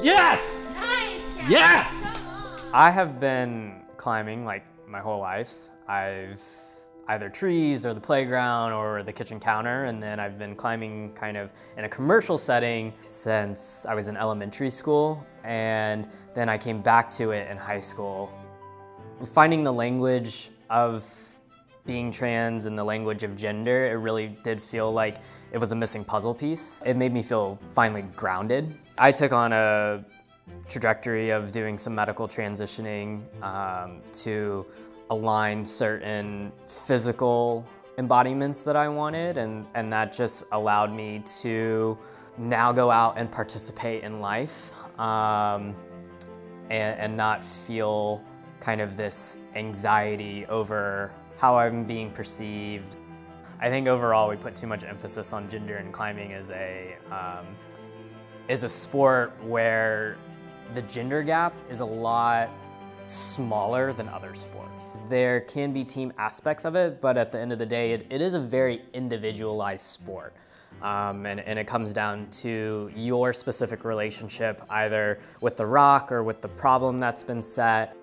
Yes! Nice! Yes! Come on. I have been climbing like my whole life. I've either trees or the playground or the kitchen counter, and then I've been climbing kind of in a commercial setting since I was in elementary school, and then I came back to it in high school. Finding the language of being trans and the language of gender, it really did feel like it was a missing puzzle piece. It made me feel finally grounded. I took on a trajectory of doing some medical transitioning to align certain physical embodiments that I wanted, and that just allowed me to now go out and participate in life and not feel kind of this anxiety over how I'm being perceived. I think overall we put too much emphasis on gender, and climbing is a sport where the gender gap is a lot smaller than other sports. There can be team aspects of it, but at the end of the day, it is a very individualized sport. And it comes down to your specific relationship, either with the rock or with the problem that's been set.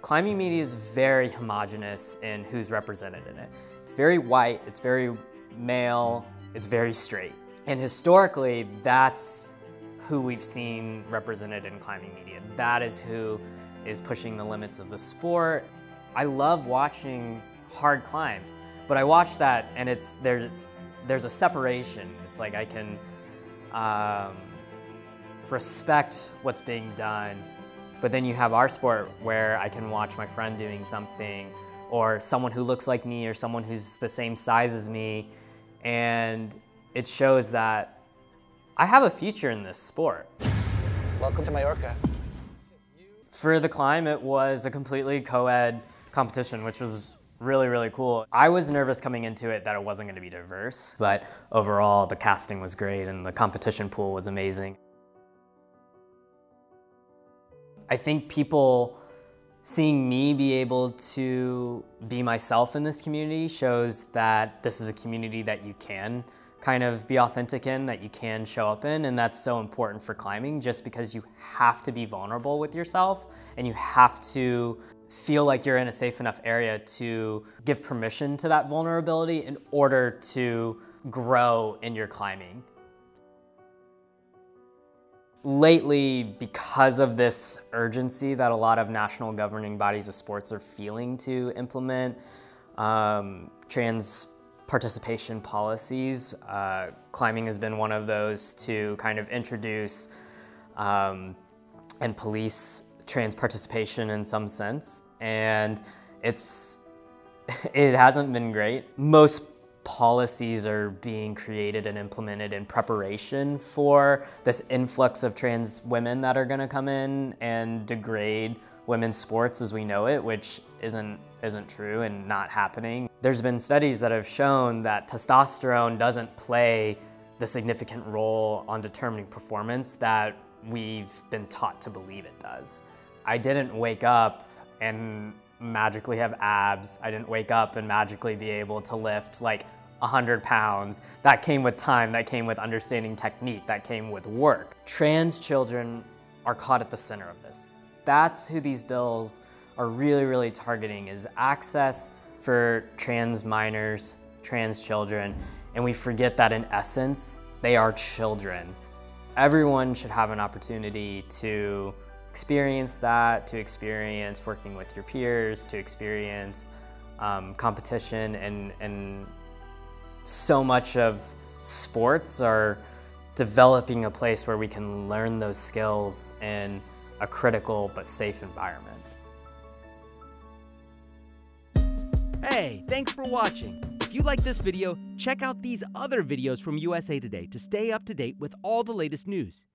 Climbing media is very homogenous in who's represented in it. It's very white, it's very male, it's very straight. And historically, that's who we've seen represented in climbing media. That is who is pushing the limits of the sport. I love watching hard climbs, but I watch that and there's a separation. It's like I can respect what's being done, but then you have our sport where I can watch my friend doing something, or someone who looks like me, or someone who's the same size as me, and it shows that I have a future in this sport. Welcome to Mallorca. For the climb, it was a completely co-ed competition, which was really, really cool. I was nervous coming into it that it wasn't going to be diverse, but overall the casting was great and the competition pool was amazing. I think people seeing me be able to be myself in this community shows that this is a community that you can kind of be authentic in, that you can show up in, and that's so important for climbing, just because you have to be vulnerable with yourself and you have to feel like you're in a safe enough area to give permission to that vulnerability in order to grow in your climbing. Lately, because of this urgency that a lot of national governing bodies of sports are feeling to implement trans participation policies, climbing has been one of those to kind of introduce and police trans participation in some sense, and it hasn't been great. Most policies are being created and implemented in preparation for this influx of trans women that are going to come in and degrade women's sports as we know it, which isn't true and not happening. There's been studies that have shown that testosterone doesn't play the significant role on determining performance that we've been taught to believe it does. I didn't wake up and magically have abs. I didn't wake up and magically be able to lift like 100 pounds. That came with time, that came with understanding technique, that came with work. Trans children are caught at the center of this. That's who these bills are really, really targeting, is access for trans minors, trans children, and we forget that in essence, they are children. Everyone should have an opportunity to experience that, to experience working with your peers, to experience competition, and so much of sports are developing a place where we can learn those skills in a critical but safe environment. Hey, thanks for watching. If you like this video, check out these other videos from USA Today to stay up to date with all the latest news.